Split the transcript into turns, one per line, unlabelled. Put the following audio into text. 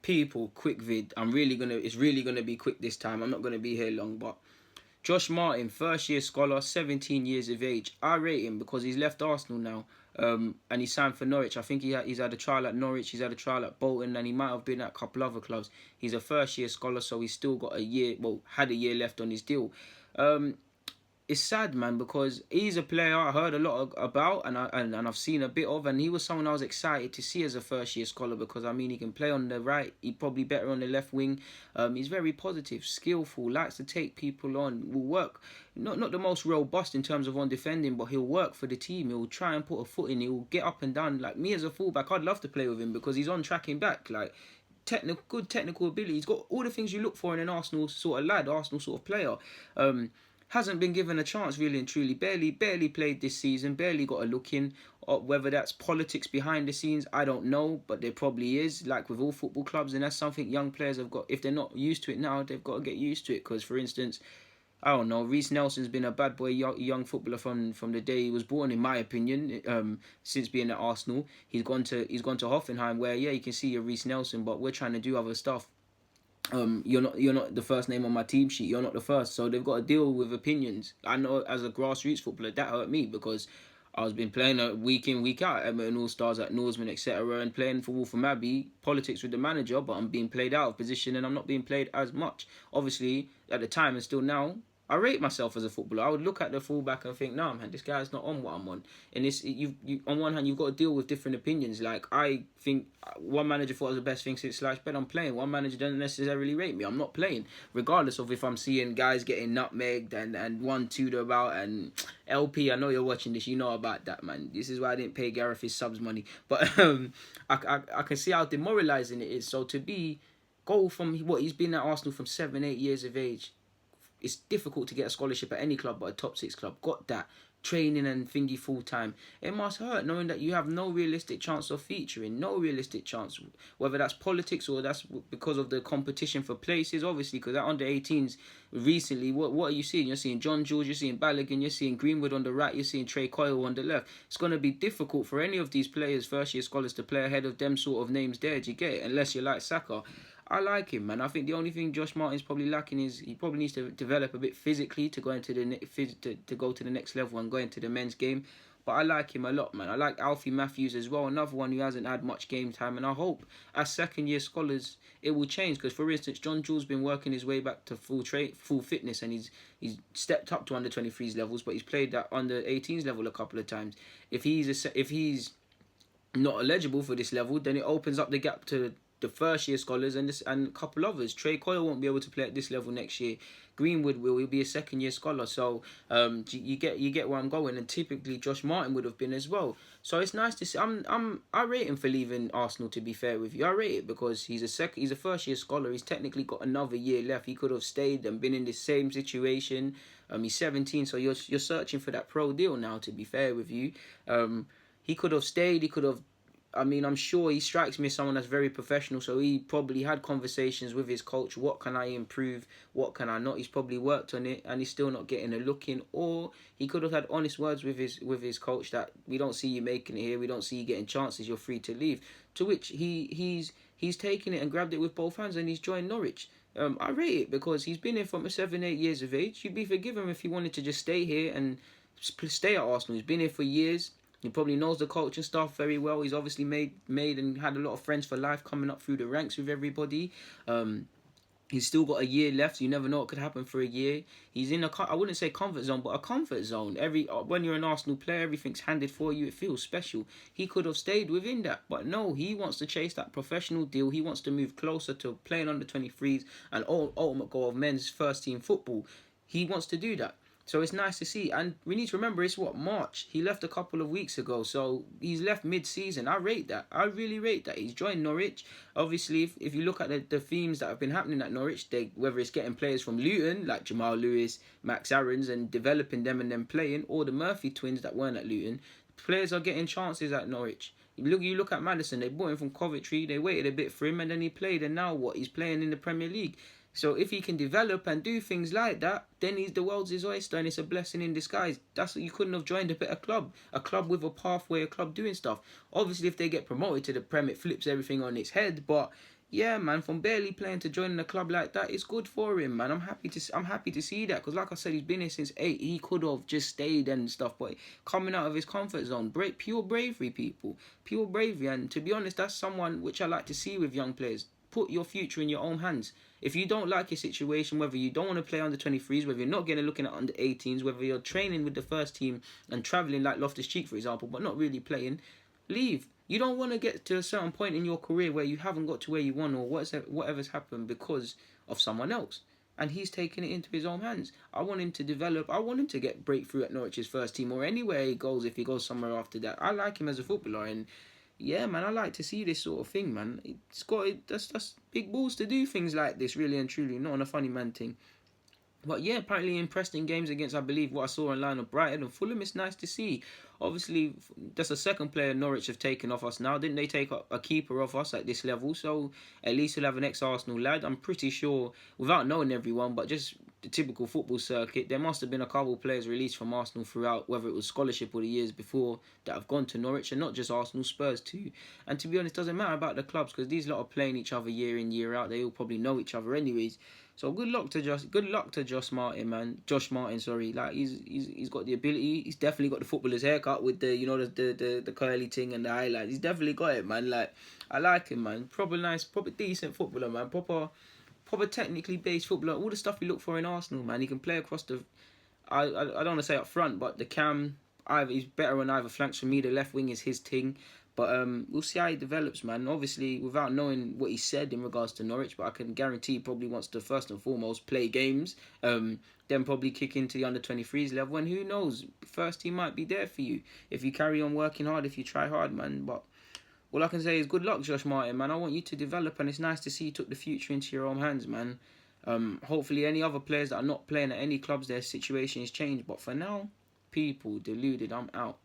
People, quick vid. It's really gonna be quick this time. I'm not gonna be here long, but Josh Martin, first year scholar, 17 years of age. I rate him because he's left Arsenal now. And he signed for Norwich. I think he's had a trial at Norwich, he's had a trial at Bolton, and he might have been at a couple other clubs. He's a first year scholar, so he's still got a year, well, had a year left on his deal. It's sad, man, because he's a player I heard a lot about, and I've seen a bit of, and he was someone I was excited to see as a first year scholar because I mean he can play on the right, he probably better on the left wing. He's very positive, skillful, likes to take people on, will work. Not the most robust in terms of on defending, but he'll work for the team. He'll try and put a foot in. He'll get up and down. Like me as a fullback, I'd love to play with him because he's on tracking back. Like good technical ability. He's got all the things you look for in an Arsenal sort of lad, Arsenal sort of player. Hasn't been given a chance really and truly. Barely played this season. Barely got a look in. Whether that's politics behind the scenes, I don't know, but there probably is. Like with all football clubs, and that's something young players have got. If they're not used to it now, they've got to get used to it. Because, for instance, I don't know, Reece Nelson's been a bad boy young footballer from the day he was born, in my opinion. Since being at Arsenal, he's gone to Hoffenheim, where yeah, you can see a Reece Nelson, but we're trying to do other stuff. You're not the first name on my team sheet. You're not the first, so they've got to deal with opinions. I know as a grassroots footballer that hurt me because I was been playing week in week out at Everton All Stars at Norseman, etc., and playing for Waltham Abbey. Politics with the manager, but I'm being played out of position and I'm not being played as much. Obviously, at the time and still now, I rate myself as a footballer. I would look at the fullback and think, nah, man, this guy's not on what I'm on. And you on one hand, you've got to deal with different opinions. Like, I think one manager thought it was the best thing since sliced bread. I'm playing. One manager doesn't necessarily rate me. I'm not playing. Regardless of if I'm seeing guys getting nutmegged and 1-2'd about. And LP, I know you're watching this. You know about that, man. This is why I didn't pay Gareth his subs money. But I can see how demoralising it is. So to go from what he's been at Arsenal from 7-8 years of age. It's difficult to get a scholarship at any club but a top 6 club. Got that. Training and thingy full time. It must hurt knowing that you have no realistic chance of featuring. No realistic chance. Whether that's politics or that's because of the competition for places, obviously, because at under 18s recently, what are you seeing? You're seeing John George, you're seeing Balogun, you're seeing Greenwood on the right, you're seeing Trey Coyle on the left. It's going to be difficult for any of these players, first year scholars, to play ahead of them sort of names there. Do you get it? Unless you're like Saka. I like him, man. I think the only thing Josh Martin's probably lacking is he probably needs to develop a bit physically to go into to go to the next level and go into the men's game. But I like him a lot, man. I like Alfie Matthews as well, another one who hasn't had much game time. And I hope as second-year scholars it will change. Because, for instance, John Jules been working his way back to full fitness, and he's stepped up to under 23s levels, but he's played at under 18s level a couple of times. If he's not eligible for this level, then it opens up the gap to the first year scholars and a couple others. Trey Coyle won't be able to play at this level next year. Greenwood will. He'll be a second year scholar. So you get where I'm going. And typically Josh Martin would have been as well. So it's nice to see. I rate him for leaving Arsenal. To be fair with you, I rate it because he's a first year scholar. He's technically got another year left. He could have stayed and been in the same situation. He's 17, so you're searching for that pro deal now. To be fair with you, he could have stayed. He could have. I mean, I'm sure he strikes me as someone that's very professional, so he probably had conversations with his coach. What can I improve? What can I not? He's probably worked on it, and he's still not getting a look in. Or he could have had honest words with his coach that we don't see you making it here. We don't see you getting chances. You're free to leave. To which he's taken it and grabbed it with both hands, and he's joined Norwich. I rate it because he's been here from 7-8 years of age. You'd be forgiven if he wanted to just stay here and stay at Arsenal. He's been here for years. He probably knows the coaching staff very well. He's obviously made and had a lot of friends for life coming up through the ranks with everybody. He's still got a year left. So you never know what could happen for a year. He's in I wouldn't say comfort zone, but a comfort zone. When you're an Arsenal player, everything's handed for you. It feels special. He could have stayed within that, but no, he wants to chase that professional deal. He wants to move closer to playing under 23s and ultimate goal of men's first team football. He wants to do that. So it's nice to see. And we need to remember, it's March? He left a couple of weeks ago. So he's left mid-season. I rate that. I really rate that. He's joined Norwich. Obviously, if you look at the themes that have been happening at Norwich, whether it's getting players from Luton, like Jamal Lewis, Max Aarons, and developing them and then playing, or the Murphy twins that weren't at Luton, players are getting chances at Norwich. You look at Maddison. They bought him from Coventry. They waited a bit for him, and then he played. And now what? He's playing in the Premier League. So if he can develop and do things like that, then the world's his oyster, and it's a blessing in disguise. You couldn't have joined a better club, a club with a pathway, a club doing stuff. Obviously, if they get promoted to the Prem, it flips everything on its head. But yeah, man, from barely playing to joining a club like that, it's good for him, man. I'm happy to see that because, like I said, he's been here since 8. He could have just stayed and stuff, but coming out of his comfort zone, pure bravery, people, pure bravery. And to be honest, that's someone which I like to see with young players. Put your future in your own hands. If you don't like your situation, whether you don't want to play under 23s, whether you're not getting looking at under 18s, whether you're training with the first team and travelling like Loftus Cheek, for example, but not really playing, leave. You don't want to get to a certain point in your career where you haven't got to where you want or whatever's happened because of someone else. And he's taking it into his own hands. I want him to develop. I want him to get breakthrough at Norwich's first team or anywhere he goes if he goes somewhere after that. I like him as a footballer, and yeah, man, I like to see this sort of thing, man. That's big balls to do things like this, really and truly, not on a funny man thing. But yeah, apparently impressed in games against, I believe, what I saw online of Brighton and Fulham. It's nice to see. Obviously, that's the second player Norwich have taken off us now. Didn't they take a keeper off us at this level? So at least we'll have an ex-Arsenal lad. I'm pretty sure, without knowing everyone, but just the typical football circuit, there must have been a couple of players released from Arsenal throughout, whether it was scholarship or the years before, that have gone to Norwich, and not just Arsenal, Spurs too. And to be honest, it doesn't matter about the clubs because these lot are playing each other year in, year out. They all probably know each other anyways. So good luck to Josh Martin, man. Josh Martin, sorry. Like he's got the ability. He's definitely got the footballer's haircut with the the curly thing and the highlights. He's definitely got it, man. Like I like him, man. Proper nice, proper decent footballer, man. Proper technically based footballer. All the stuff we look for in Arsenal, man. He can play across the. I don't want to say up front, but the cam. He's better on either flanks for me. The left wing is his thing. But we'll see how he develops, man. Obviously, without knowing what he said in regards to Norwich, but I can guarantee he probably wants to first and foremost play games, then probably kick into the under-23s level. And who knows, first he might be there for you if you carry on working hard, if you try hard, man. But all I can say is good luck, Josh Martin, man. I want you to develop, and it's nice to see you took the future into your own hands, man. Hopefully, any other players that are not playing at any clubs, their situation is changed. But for now, people, deluded, I'm out.